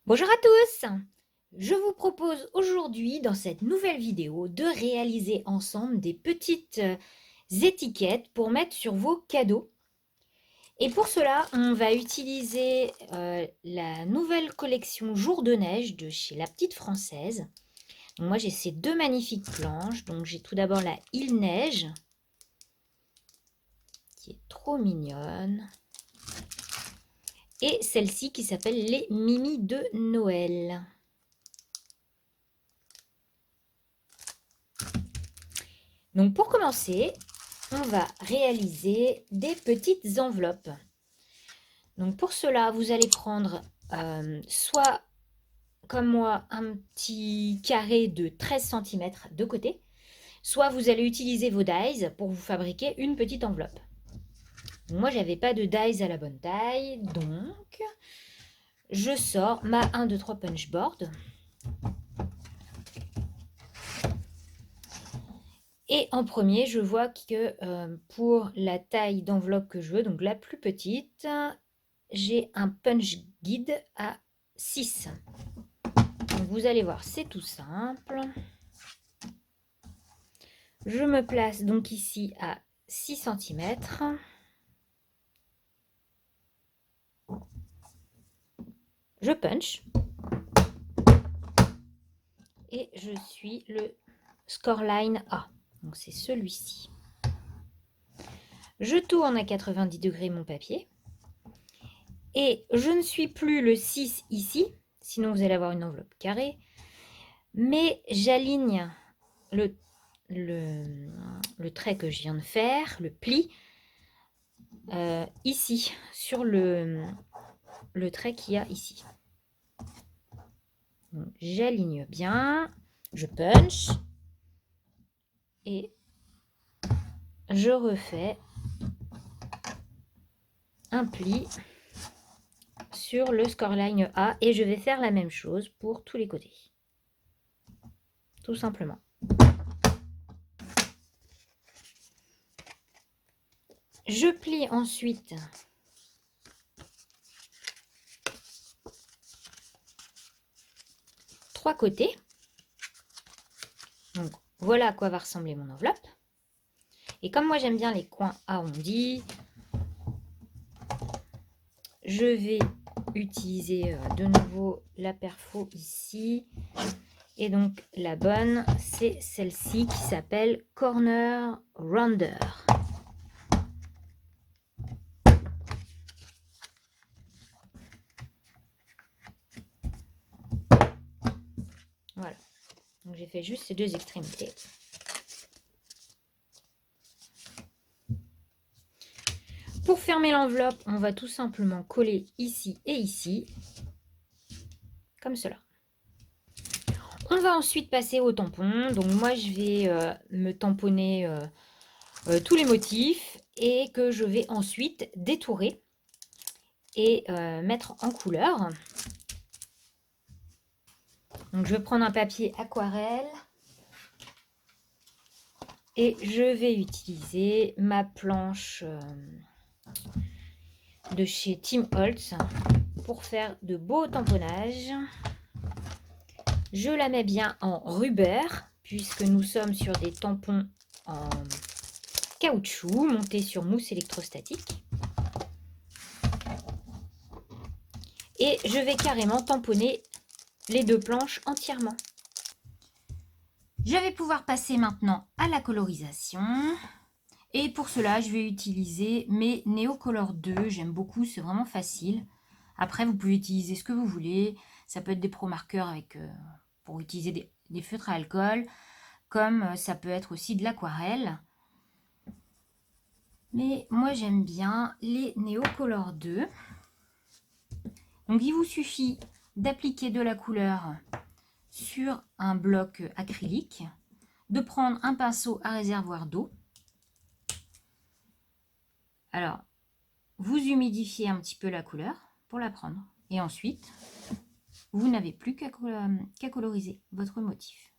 Bonjour à tous! Je vous propose aujourd'hui dans cette nouvelle vidéo de réaliser ensemble des petites étiquettes pour mettre sur vos cadeaux. Et pour cela, on va utiliser la nouvelle collection Jour de neige de chez La Petite Française. Donc moi j'ai ces deux magnifiques planches. Donc j'ai tout d'abord la Il Neige qui est trop mignonne. Et celle-ci qui s'appelle les Mimi de Noël. Donc pour commencer, on va réaliser des petites enveloppes. Donc pour cela, vous allez prendre soit comme moi un petit carré de 13 cm de côté, soit vous allez utiliser vos dies pour vous fabriquer une petite enveloppe. Donc moi, j'avais pas de dies à la bonne taille, donc je sors ma 1, 2, 3 punch board. Et en premier, je vois que pour la taille d'enveloppe que je veux, donc la plus petite, j'ai un punch guide à 6. Donc vous allez voir, c'est tout simple. Je me place donc ici à 6 cm. Je punch. Et je suis le scoreline A. Donc c'est celui-ci. Je tourne à 90 degrés mon papier. Et je ne suis plus le 6 ici, sinon vous allez avoir une enveloppe carrée. Mais j'aligne le trait que je viens de faire, le pli, ici, sur le trait qu'il y a ici. J'aligne bien, je punch et je refais un pli sur le scoreline A et je vais faire la même chose pour tous les côtés. Tout simplement. Je plie ensuite trois côtés. Donc voilà à quoi va ressembler mon enveloppe. Et comme moi j'aime bien les coins arrondis, je vais utiliser de nouveau la perfo ici. Et donc la bonne, c'est celle-ci qui s'appelle Corner Rounder. Voilà. Donc j'ai fait juste ces deux extrémités. Pour fermer l'enveloppe, on va tout simplement coller ici et ici, comme cela. On va ensuite passer au tampon. Donc moi, je vais me tamponner tous les motifs et que je vais ensuite détourer et mettre en couleur. Donc je vais prendre un papier aquarelle et je vais utiliser ma planche de chez Tim Holtz pour faire de beaux tamponnages. Je la mets bien en rubber puisque nous sommes sur des tampons en caoutchouc montés sur mousse électrostatique. Et je vais carrément tamponner les deux planches entièrement. Je vais pouvoir passer maintenant à la colorisation. Et pour cela, je vais utiliser mes Neocolor 2. J'aime beaucoup, c'est vraiment facile. Après, vous pouvez utiliser ce que vous voulez. Ça peut être des pro marqueurs avec, pour utiliser des feutres à alcool, comme ça peut être aussi de l'aquarelle. Mais moi, j'aime bien les Neocolor 2. Donc, il vous suffit d'appliquer de la couleur sur un bloc acrylique, de prendre un pinceau à réservoir d'eau. Alors, vous humidifiez un petit peu la couleur pour la prendre. Et ensuite, vous n'avez plus qu'à coloriser votre motif.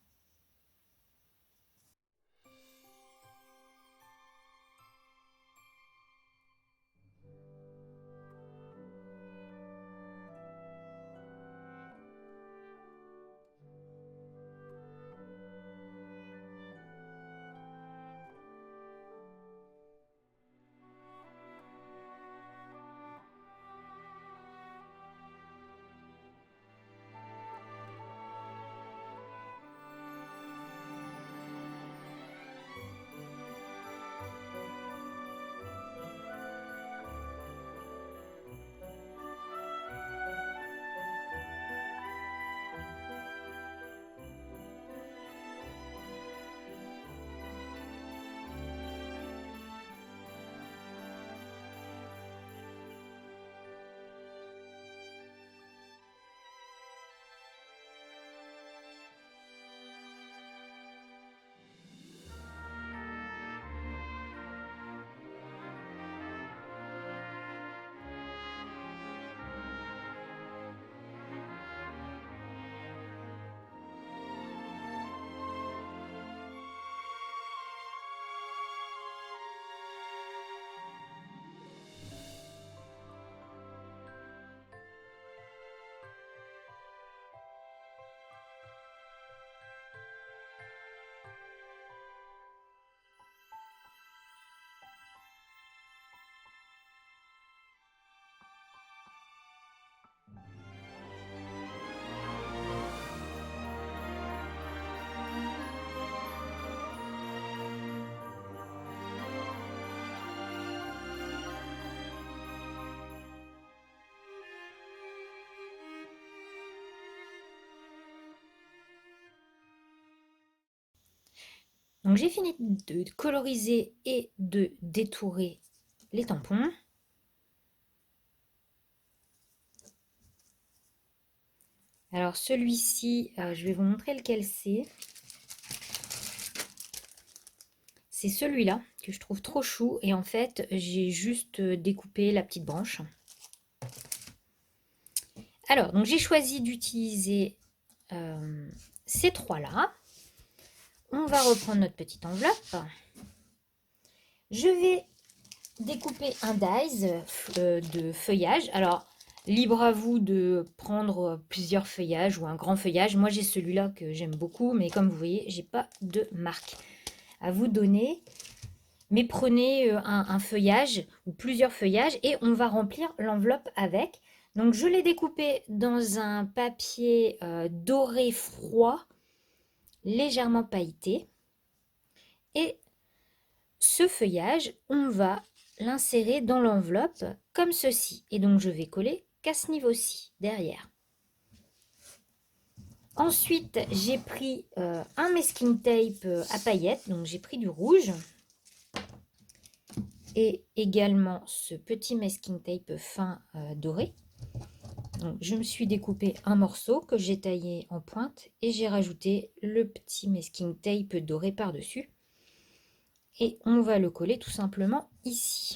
Donc j'ai fini de coloriser et de détourer les tampons. Alors celui-ci, je vais vous montrer lequel c'est. C'est celui-là que je trouve trop chou et en fait j'ai juste découpé la petite branche. Alors donc j'ai choisi d'utiliser ces trois-là. On va reprendre notre petite enveloppe. Je vais découper un dies de feuillage. Alors, libre à vous de prendre plusieurs feuillages ou un grand feuillage. Moi, j'ai celui-là que j'aime beaucoup, mais comme vous voyez, j'ai pas de marque à vous donner. Mais prenez un feuillage ou plusieurs feuillages et on va remplir l'enveloppe avec. Donc, je l'ai découpé dans un papier doré froid, légèrement pailleté. Et ce feuillage, on va l'insérer dans l'enveloppe comme ceci. Et donc, je vais coller qu'à ce niveau-ci, derrière. Ensuite, j'ai pris un masking tape à paillettes. Donc, j'ai pris du rouge. Et également ce petit masking tape fin doré. Donc, je me suis découpé un morceau que j'ai taillé en pointe et j'ai rajouté le petit masking tape doré par-dessus. Et on va le coller tout simplement ici.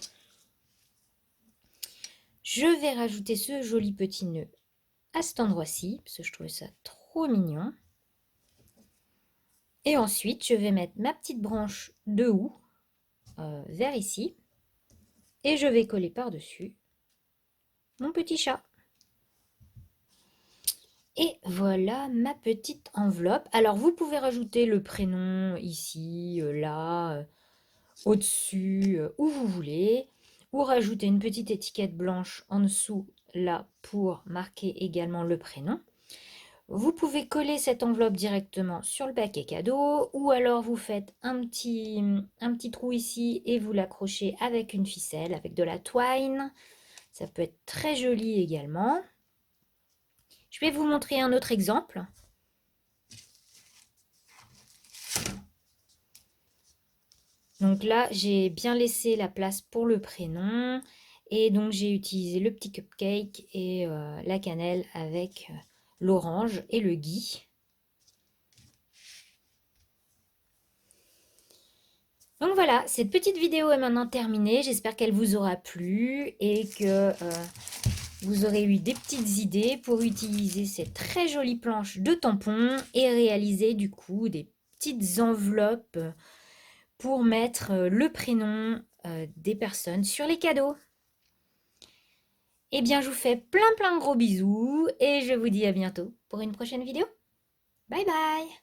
Je vais rajouter ce joli petit nœud à cet endroit-ci, parce que je trouvais ça trop mignon. Et ensuite, je vais mettre ma petite branche de houx vers ici. Et je vais coller par-dessus mon petit chat. Et voilà ma petite enveloppe. Alors, vous pouvez rajouter le prénom ici, là, au-dessus, où vous voulez. Ou rajouter une petite étiquette blanche en dessous, là, pour marquer également le prénom. Vous pouvez coller cette enveloppe directement sur le paquet cadeau ou alors vous faites un petit trou ici et vous l'accrochez avec une ficelle, avec de la twine. Ça peut être très joli également. Je vais vous montrer un autre exemple. Donc là, j'ai bien laissé la place pour le prénom et donc j'ai utilisé le petit cupcake et la cannelle avec l'orange et le gui. Donc voilà, cette petite vidéo est maintenant terminée. J'espère qu'elle vous aura plu et que vous aurez eu des petites idées pour utiliser ces très jolies planches de tampons et réaliser du coup des petites enveloppes pour mettre le prénom des personnes sur les cadeaux. Eh bien, je vous fais plein de gros bisous et je vous dis à bientôt pour une prochaine vidéo. Bye bye!